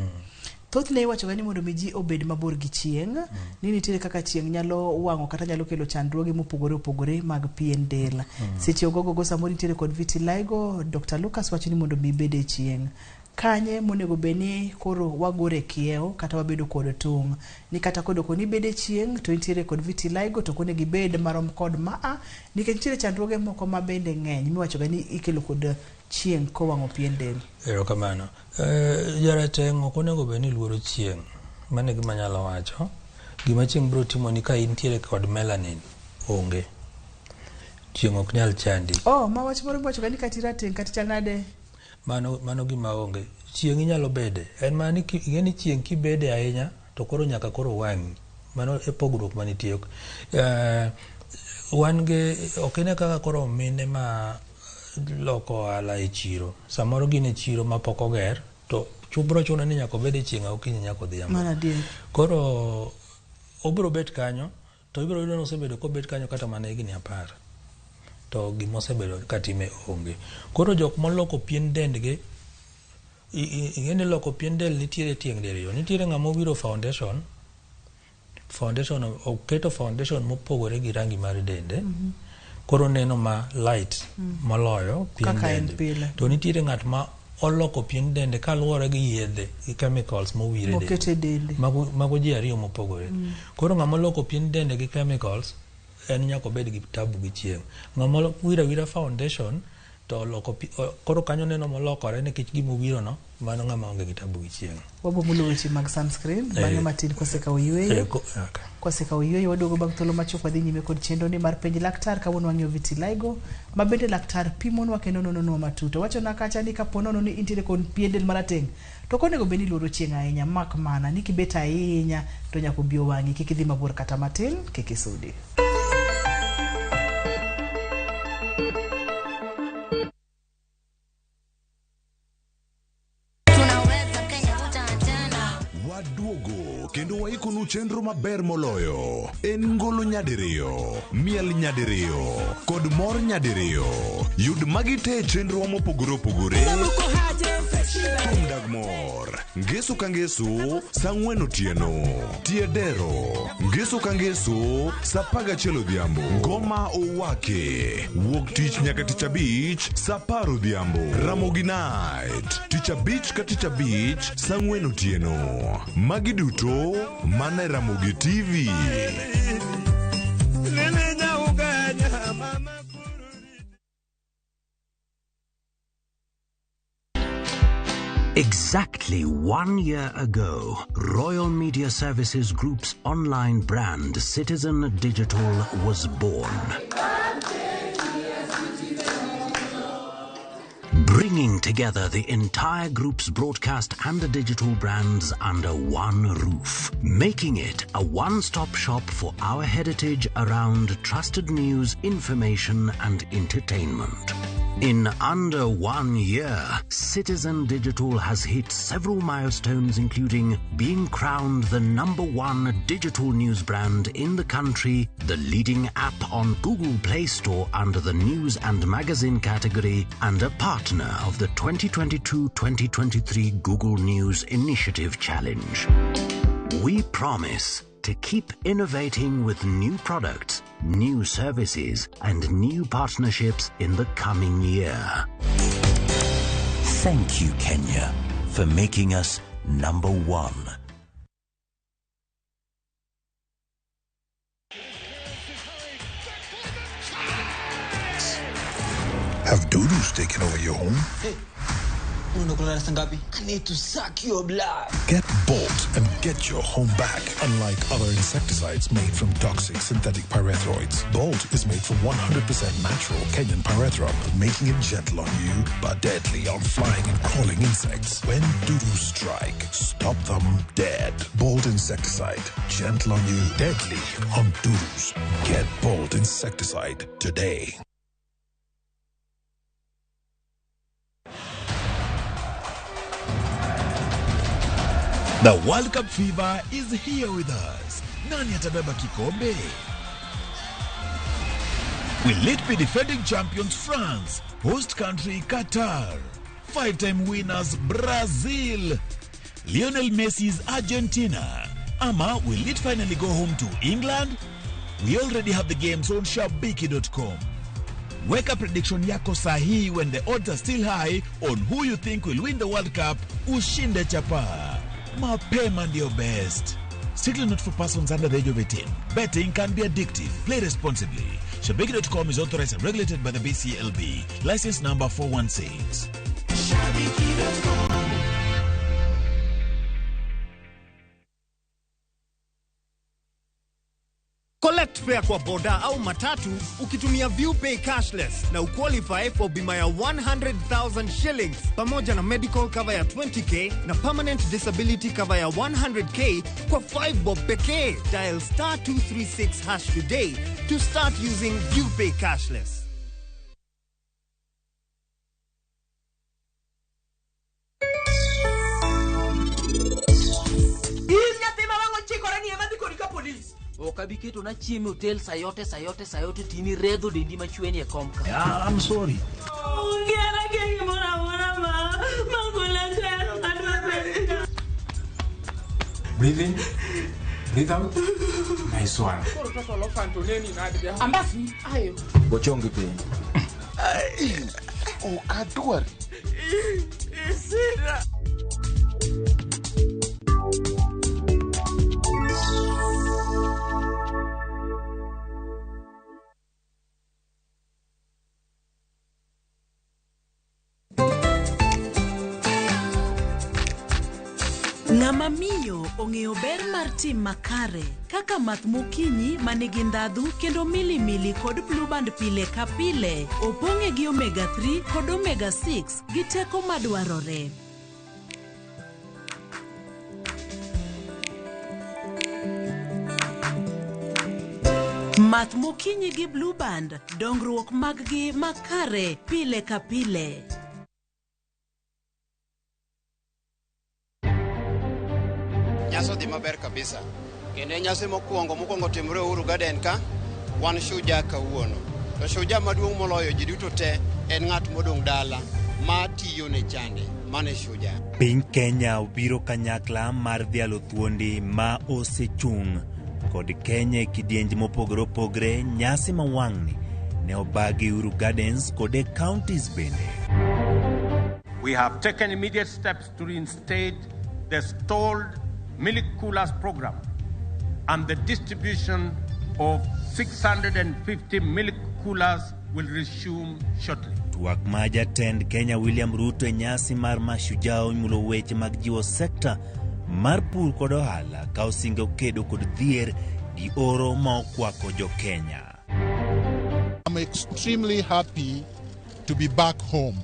Thothne iwacho gani mondo ji obed mabor gi chieng', ni nitiere kaka chieng' nyalo wang'o kata nyalo kelo chandruoge mopogore opogore mag pien del. Seche ogogo samoro nitiere kod vitiligo, Dr. Lucas wacho ni mondo mi bede chieng'. Kanye monego beni koro wagore kiewo kata wabedo kod tung' ni kata kodoko ni bede chieng' to nitiere kod vitiligo to kone gibed marom kod maa nikech nitiere chandruoge moko ma bende ng'eny miwacho gani ikelo kod chieng' kowang'o pien del. Erokamano. Jarateng' ok onego bed ni luoro chieng'. Mano e gima nyalo wacho. Gima chieng' biro timo ni ka intiere kod melanin onge, chieng' ok nyal chandi. Ma wach moro miwacho gani kati rateng' kati chanade? Mano gima onge. Chieng' inyalo bede. En mani ing'eni chieng' kibede ahinya to koro nyaka koro wang'i. Mano e pogruok manitie. Wan ge ok ine kaka koro mine ma loko ala e chiro. Samoro gin e chiro ma pok oger to chubro chuno ni nyaka bede chieng' okinyi nyaka odhiambo. Koro obiro bet kanyo to ibiro yudo osebedo kobet kanyo kata mana higni 10 to gima osebedo katime onge. Koro jok moloko pien dendgi ing'eni loko pien del nitiere tieng' diriyo. Nitiere ng'ama obiro foundation oketo foundation mopogore gi rangi mar dende. Koro neno ma light moloyo pien dende. To nitiere ng'at ma oloko pien dende kaluwore gi yedhe gi chemicals mowire dende. Mago ji ariyo mopogore. Koro ng'ama oloko pien dende gi chemicals en nyaka obed gi tabu gi chieng'. Ng'ama wira foundation to loko koro kanyo neno molokore nikech gima wiro no mano ng'ama onge gi tabu gi chieng'. Wabomulo weche mag sunscreen bang'e matin kosekawo yweyo. Kosekawo yweyo waduogo bang' thuolo machuok wadhi nyime kod chenro ni mar penj laktar kawuono wang'eyo vitiligo ma bende laktar pimonwa kendo nononwa matut. Wachona kacha ni kapo nono ni intiere kod pien del marateng' to konego bed ni luoro chieng' ahinya mak mana ni kibet ahinya to nyaka obi owang'i. Kik idhi mabor kata matin, kik isudi. Waduogo kendo waiko wachakonu chenro maber moloyo en ngolo nyadiriyo, miel nyadiriyo kod mor nyadiriyo. Yud magi te chenro mopogore opogore. Thum dag mor, ngeso ka ngeso, sang'wen otieno, tiedero, ngeso ka ngeso, sapaga chelo dhiambo, ngoma owake, wuok tich nyaka tich abich, saparo dhiambo, Ramogi night, tich abich ka tich abich, sang'wen otieno. Magi duto mana Ramogi TV. Exactly 1 year ago, Royal Media Services Group's online brand Citizen Digital was born. Bringing together the entire group's broadcast and digital brands under one roof, making it a one-stop shop for our heritage around trusted news, information and entertainment. In under 1 year, Citizen Digital has hit several milestones, including being crowned the #1 digital news brand in the country, the leading app on Google Play Store under the news and magazine category, and a partner of the 2022-2023 Google News Initiative Challenge. We promise to keep innovating with new products, new services, and new partnerships in the coming year. Thank you, Kenya, for making us #1. Have doodles taken over your home? Hey, I need to suck your blood. Get Bolt and get your home back. Unlike other insecticides made from toxic synthetic pyrethroids, Bolt is made from 100% natural Kenyan pyrethrum, making it gentle on you but deadly on flying and crawling insects. When doodles strike, stop them dead. Bolt insecticide, gentle on you, deadly on doodles. Get Bolt insecticide today. The World Cup fever is here with us. Nani atabeba kikombe? Will it be defending champions France, host country Qatar, 5-time winners Brazil, Lionel Messi's Argentina, ama will it finally go home to England? We already have the games on shabiki.com. Weka prediction yako sahi when the odds are still high on who you think will win the World Cup. Ushinde chapa. Mapema ndio best. Strictly not for persons under the age of 18. Betting can be addictive. Play responsibly. Shabiki.com is authorized and regulated by the BCLB. License number 416. Shabiki.com. Collect fare kwa boda au matatu ukitumia ViewPay cashless na uqualify for bima ya 100,000 shillings pamoja na medical cover ya 20k na permanent disability cover ya 100k kwa 5 bob pekee. Dial *236# today to start using ViewPay cashless. Okabiketo na chieme hotel sayote tini redo dendi machweni ya komka. Yeah, I'm sorry. Breathe in. Breathe out. Nice one. Ambasi, ayo. Bochongi pe. Oh, Kadwar. Isira. Ng'ama miyo ong'eyo ber mar tim makare kaka math mokinyi manigi ndhadhu kendo milimili kod blue band pile ka pile opong'e gi omega 3 kod omega 6 gi teko madwarore. Math mokinyi gi blue band, dongruok mag-gi makare pile ka pile. Nyaso di maber kabisa. Kendo nyasi mokwongo timore Uhuru Garden ka wan shuja kawuono. To shuja maduong' moloyo ji duto te en ng'at modong' dala ma tiyo ne chande, mane shuja. Piny Kenya obiro kanyakla mar dhialo thuondi ma osechung' kod Kenya e kidienje mopogore opogore. Nyasi mawang'ni ne obagi Uhuru Gardens kod e counties bende. We have taken immediate steps to reinstate the stalled milk coolers program and the distribution of 650 milk coolers will resume shortly. Twak ma jatend Kenya William Ruto e nyasi mar mashujaa omulo weche mag jiwo sekta mar pur kod ohala ka osingo kedo kod dhier gi oro ma okwako jo Kenya. I'm extremely happy to be back home.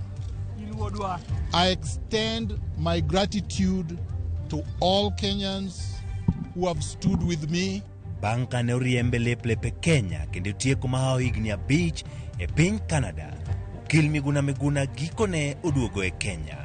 I extend my gratitude to all Kenyans who have stood with me. Banka ne oriembe lepe Kenya kendo tieko mahao higni 5 e piny Canada. Ukil Miguna gikone oduogo e Kenya.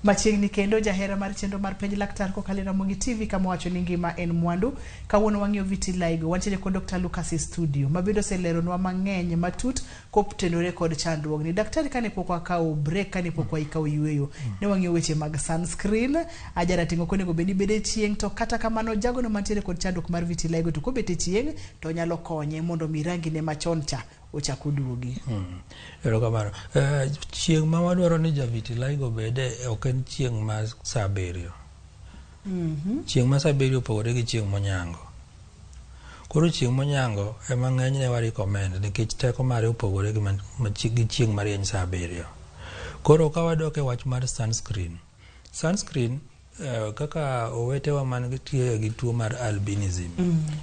Machiegni kendo jahera mar chenro mar penj laktar kokalo Ramogi TV kama wacho ni ngima en mwandu. Kawuono wang'iyo Vitiligo, wantiere kod Dr. Lucas e studio mabedo seleronwa mang'eny matut koptenore kod chandruogni. Daktari kane pok wakawo break, kane pok waikawo yweyo, ne wang'iyo weche mag sunscreen. Ajara tingo konego bedi bede chieng', to kata kamano jagono mantiere kod chandruok mar Vitiligo to kobete chieng' to nyalo konye mondo mirangi ne machon cha ochako duogi. Ero kamano. Chieng' ma wadwaro ni ja Vitiligo bede ok en chieng' ma saa 7. Chieng' ma saa 7 opogore gi chieng' monyango. Koro chieng' monyango ema ng'eny ne recommend nikech teko mare opogore gi chieng' marieny saa 7. Koro ka wadok e wach mar sunscreen. Sunscreen kaka owetewa man gi tuo mar albinism.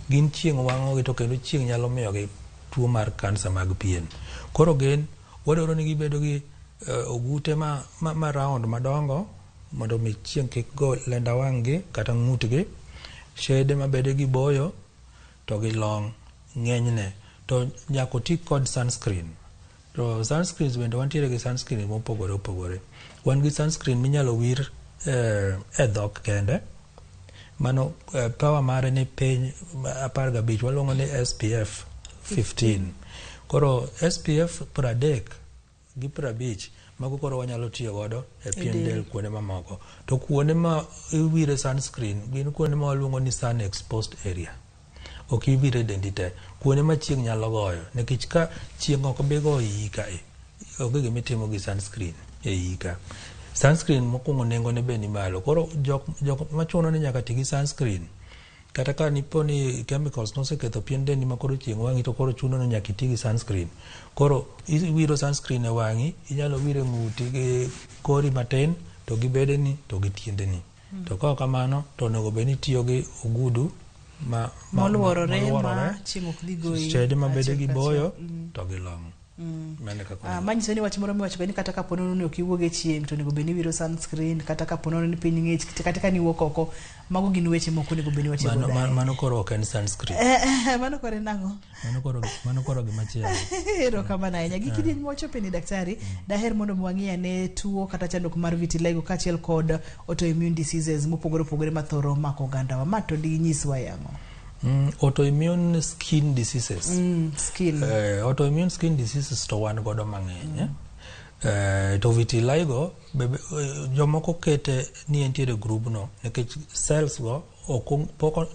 Gin chieng' wang'ogi to kendo chieng' nyalo miyogi tuo mar kansa mag pien. Koro gen wadwaro ni gibedo gi ogute ma round madongo mondo mi chieng' kik go lenda wang'gi kata ng'utgi. Shade mabedo gi boyo to gi long ng'enyne. To nyako ti kod sunscreen. To sunscreens bende wantiere gi sunscreen mopogore opogore. Wan gi sunscreen minyalo wir e dhok kende. Mano power mare ni piny 15 waluongo ni SPF 15. Koro SPF 30 gi 50 mago koro wanyalo tiyo godo e pien del kuonde mamoko. To kuonde ma iwire sunscreen gin kuonde ma waluongo ni sun exposed area. Ok iwire dendi te. Kuonde ma chieng' nyalo goyo. Nikech ka chieng' ok bi go ika ok gima itimo gi sunscreen e ika. Sunscreen mokwongo nengo ne be ni malo. Koro jok machuno ni nyaka ti gi sunscreen. Kata ka nipo ni chemicals noseketho pien dendi ma koro chieng' wang'i to koro chuno ni nyaka iti gi sunscreen. Koro iwiro sunscreen e wang'i, inyalo wire ng'uti gi kori matin, to gi bedeni, to gi tiendeni. To ka kamano, to onego bed ni tiyo gi ogudu moluorore ma chieng' ok dhi goyi. Shade mabede gi boyo, to gi long. Manyiso ni wach moro miwacho ni kata ka ponono ni ok iwuoge chieng' to onego bed ni wiro sunscreen, kata ka ponono ni piny ng'ich, kata ka ni wuok oko. Mago gin weche moko onego bed ni wacho godo. Mano koro ok en sunscreen. Mano koro nang'o? Mano koro gimachielo. Ero kamano ahinya. Gi kidieny mochopo ni daktari, daher mondo mwang'ia ne tuo kata chandruok mar Vitiligo kaachiel kod autoimmune diseases mopogore opogore ma thoro mako ogandawa. Ma to dinyiswa yang'o? Autoimmune skin diseases. Autoimmune skin diseases to wan godo mang'eny. To Vitiligo jomoko kete ni entiere grubno nikech cells go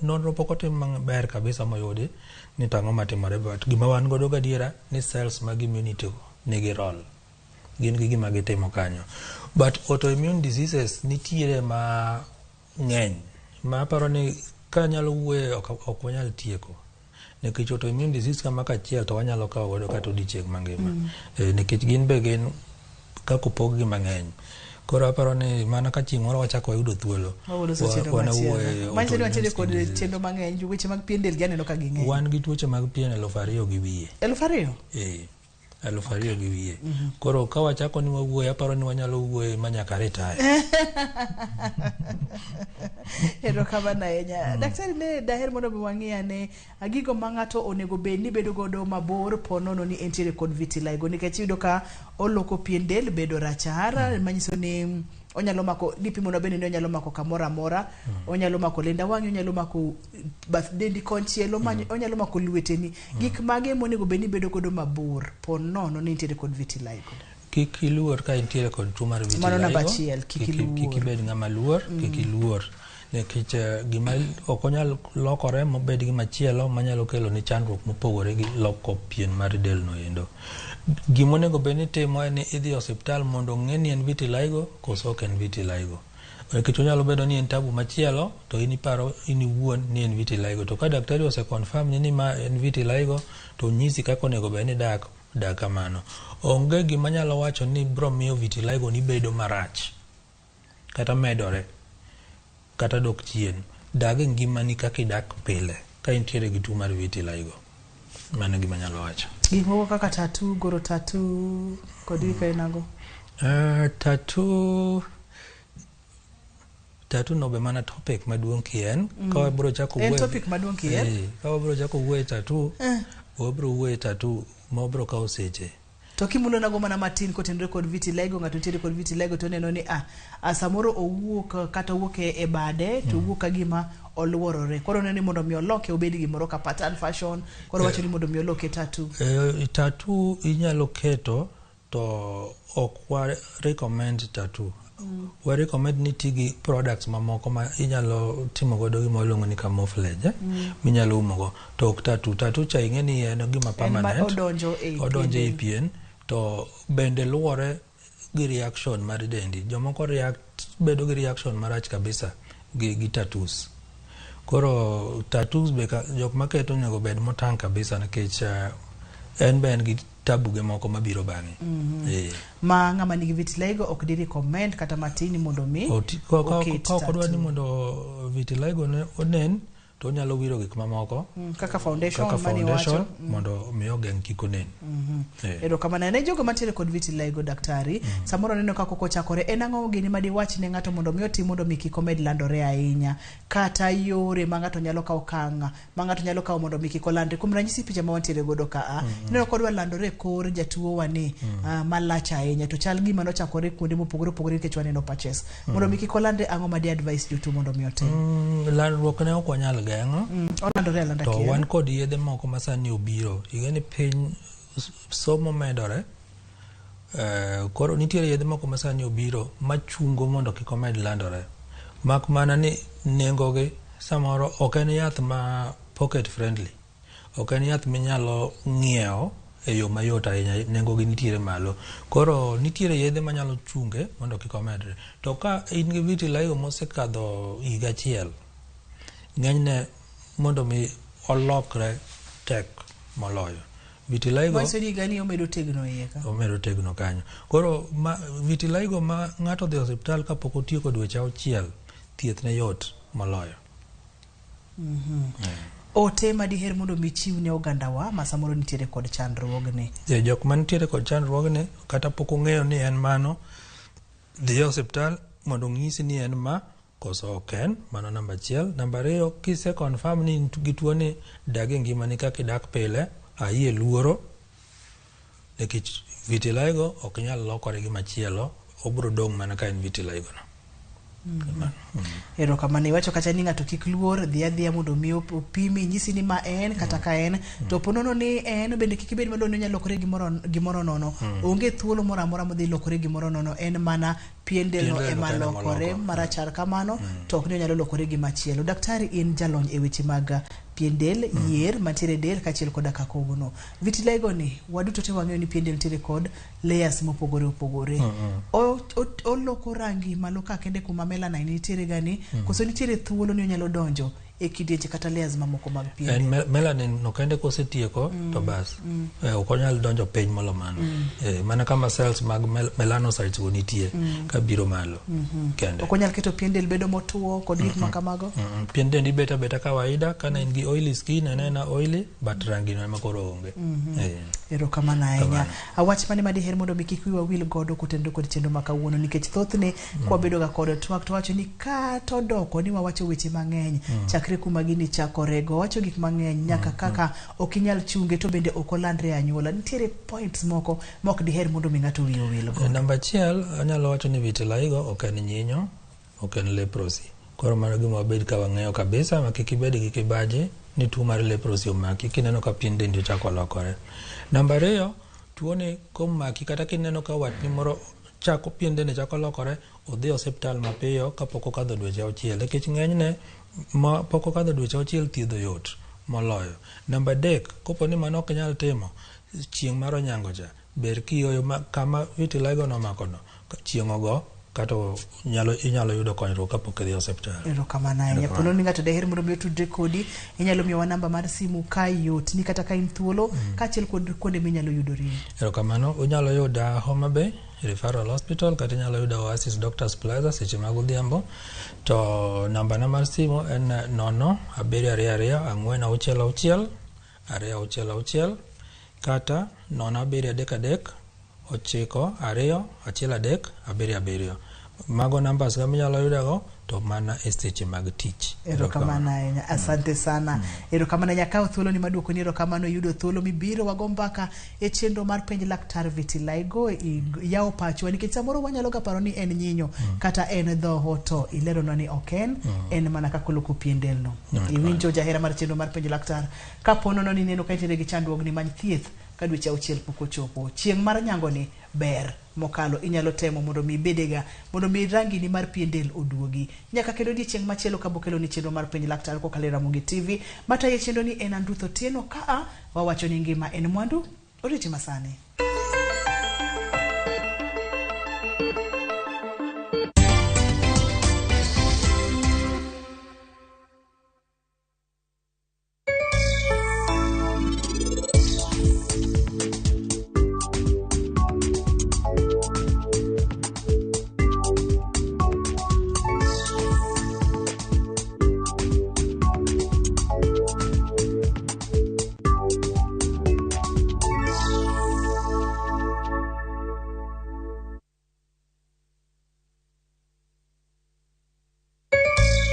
nonro pok otim maber kabisa moyudi ni tang'o matimore, but gima wan godo gadiera ni cells mag immunity nigi role, gin gi gima gitimo kanyo. But autoimmune diseases nitiere ma ng'eny ma aparo ni ka nyalo wuoye ok wanyal tieko. Nikech autoimmune disease kama kachiel to wanyalo kawo godo kata odiochieng' mangima. Nikech gin be gin kako pog gi mang'eny. Koro aparo ni mana ka chieng' moro wachako yudo thuolo. Wana wuoye. Manyiso ni wantiere kod chenro mang'eny, weche mag pien del gi aneno ka ging'eny. Wan gi tuoche mag pien 2,000 gi wiye. 2,000? 2,000 gi wiye. Koro ka wachako ni wawuoyo, aparo ni wanyalo wuoyo manyaka retire. Erokamano ahinya. Daktari, ne daher mondo wang'iya ne gigo ma ng'ato onego bed ni bedo godo mabor ponono ni entiere kod vitiligo, nikech iyudo ka oloko pien del bedo rachar, manyiso ni onyalo mako gipimo no bende onyalo mako kamora amora, onyalo mako lenda wang'i, onyalo mako bath dendi konchielo, onyalo mako lweteni. Gik mage monego bed ni bedo godo mabor ponono ni entiere kod vitiligo. Kik iluor ka entiere kod tuo mar vitiligo. Mano namba achiel, kik ibed ng'ama luor, kik iluor. Nikech gima ok onyal lokore mobed gima chielo manyalo kelo ni chandruok mopogore gi loko pien mar del no endo. Gima onego bed ni timo en ni idhi osiptal mondo ong'e ni en vitiligo koso ok en vitiligo. Nikech onyalo bedo ni en tabu machielo to in iparo in iwuon ni en vitiligo, to ka daktari ose confirm ni ma en vitiligo to nyisi kaka onego bed ni dak kamano. Onge gima nyalo wacho ni bro miyo vitiligo ni bedo marach kata medore kata dok chien. Dag ngimani kaka idak pile ka intiere gi tuo mar vitiligo. Mano gima nyalo wacho. Gik moko kaka tattoo, goro tattoo kod gik ainago. Tattoo no be mana topic maduong' kien. Ka wabro chako wuoyo. En topic maduong' kien. Ka wabro chako wuoyo tattoo, wabro wuoyo tattoo ma wabro kawo seche. To kimulo nago mana matin kotenore kod vitiligo, ng'ato nitiere kod vitiligo to neno ni samoro owuok kata owuok e bade to owuok ka gima oluorore. Koro neno ni mondo mi oloke obed gimoro ka pattern fashion, koro wacho ni mondo mi oloke tattoo. Tattoo inyalo keto to ok wa recommend tattoo. We recommend ni tigi products mamoko ma inyalo timo godo gima iluongo ni camouflage, minyalo umogo. To ok tattoo. Tattoo cha ing'e ni en gima permanent. Odonjo e pien. To bende luwore gi reaction mar dendi. Jomoko bedo gi reaction marach kabisa gi tattoos. Koro tattoos be jok maketo onego bed motang' kabisa nikech en be en gi tabuge moko mabiro bang'e. Ma ng'ama nigi vitiligo ok di recommend kata matini mondo mi oket tattoo. Ka ok odwa ni mondo vitiligo onen, to onyalo wiro gik mamoko kaka foundation mondo mi ogeng' kik onen. Erokamano ne jogo mantiere kod vitiligo, daktari, samoro neno kako kochakore, en ang'o gini ma diwach ne ng'ato mondo mi otim mondo mi kik omed landore ahinya, kata yore ma ng'ato nyalo kawo okang' ma ng'ato nyalo kawo mondo mi kik olandre. Kuom ranyisi picha ma wantiere godo ka neno kodwa landore kor jatuo wani malach ahinya, to chal gima nochakore kuonde mopogore opogore nikech waneno patches. Mondo mi kik olandre, ang'o ma di advice jotuo mondo mi otim? Landruok ne ok wanyal geng'o. To wan kod yedhe moko ma sani obiro. Ig'e ni piny somo medore. Koro nitiere yedhe moko ma sani obiro machungo mondo kik omed landore. Mak mana ni nengogi samoro ok en yath ma pocket friendly. Ok en yath minyalo ng'iewo e yo mayot ahinya, nengogi nitiere malo. Koro nitiere yedhe manyalo chunge mondo kik omedre. To ka in gi vitiligo mosekadho higa achiel, ng'enyne mondo mi olokre tek moloyo. Vitiligo omedo tegno iye ka. Omedo tegno kanyo. Koro vitiligo ma ng'ato dhi osiptal kapok otiyo kod dweche 6, thieth ne yot moloyo. Ote ma diher mondo mi chiw ne ogandawa ma samoro nitiere kod chandruogne. Jok man nitiere kod chandruogne kata pok ong'eyo ni en mano, dhi osiptal mondo ng'isi ni en ma koso oken, mano namba 1. Namba 2, kise confirm ni gi tuo ni dage ngimani kaka idak pile, ayie luoro, nikech vitiligo ok nyal lokore gi machielo, obro dong' mana ka en vitiligo no. Erokamano, iwacho kata ni ng'ato kik luor, dhi adhiya mondo mi opimi, nyisi ni ma en kata ka en, to ponono ni en bende kik ibed maloni onyalo lokore gimoro nono. Onge thuolo moro amora modhi lokore gimoro nono, en mana pien del no ema lokore marachar kamano, to ok ni onyalo lokore gi machielo. Daktari, in jalony e weche mag pien del, yier mantiere del kachiel koda kakogono. Vitiligo ni waduto te wang'eyo ni pien del nitiere kod layers mopogore opogore. Oloko rangi malo ka kende kuma melanine nitiere gani, koso nitiere thuolo ni onyalo donjo e kidienje kata layers mamoko mag pien. Melanin no kende kosetieko to bas. Ok onyal donjo piny molo mano. Mana kama cells mag melanocytes go nitie ka biro malo. Kende. Ok onyal keto pien del bedo motuo kod gik makamago. Pien del beta kawaida, kana in gi oily skin, enena oily, but rangi no ema koro onge. Erokamano ahinya. Awach mane madiher mondo mi kik wiwa wil godo kotendo kod chenro ma kawuono nikech thothne kwa bedo ga kod twak to wacho ni ka to doko ni wawacho weche mang'eny chakre kuma gini chakorego wacho gik mang'eny nyaka kaka okinyal chunge to bende okolandre anyuola. Nitiere points moko mok diher mondo mi ng'ato wiyo wil godo. Namba 1 anyalo wacho ni vitiligo ok en nyinyo, ok en leprosy. Koro mano gima wabed ka wang'eyo kabisa ma kik ibed gi kibaji ni tuo mar leprosy omaki kineno ka pien dendi chako lokore. Namba 2, tuo ni komaki kata kineno ka watni moro chako pien dendi chako lokore, odhi osiptal mapiyo kapok okadho dweche 6 nikech ng'enyne ma pok okadho dweche 6 thiedho yot moloyo. Namba 3, kopo ni mano ok nyal timo chieng' mar onyango cha ber kiyoyo kama vitiligo nomako no chieng' ogo kata inyalo yudo konyruok kapok idhi osiptal. Erokamano ahinya. Pono ni ng'ato daher mondo mi tudre kodi, inyalo miyowa namba mar simu ka yot ni kata ka in thuolo kaachiel kod kuonde minyalo yudorie. Erokamano, unyalo yuda Homa Bay Referral Hospital kata inyalo yuda Oasis Doctors Plaza seche mag odhiambo. To namba na mar simu en 0722466 kata 073392137. Mago numbers kama inyalo yudago to mana e seche mag tich. Erokamano ahinya. Asante sana. Erokamano nyaka thuolo ni maduoko ni erokamano yudo thuolo mibiro wago mbaka e chenro mar penj laktar vitiligo yawo pachwa nikech samoro wanyalo ga paro ni en nyinyo kata en dhoho to ileronwa ni oken en mana ka koloko pien del no. Iwinjo jahera mar chenro mar penj laktar kapono no ni neno ka intiere gi chandruogni many thieth ka dweche 6 pok ochopo. Chieng' mar nyango ni ber mokalo inyalo temo mondo mi bedega mondo mi rangi ni mar pien del oduogi. Nyaka kendo chieng' machielo ka bokelo ni chenro mar penj laktar ko kale Ramogi TV. Mata ye chenro ni en Andrutho Tieno ka wawacho ni ngima en mwandu oriti masani.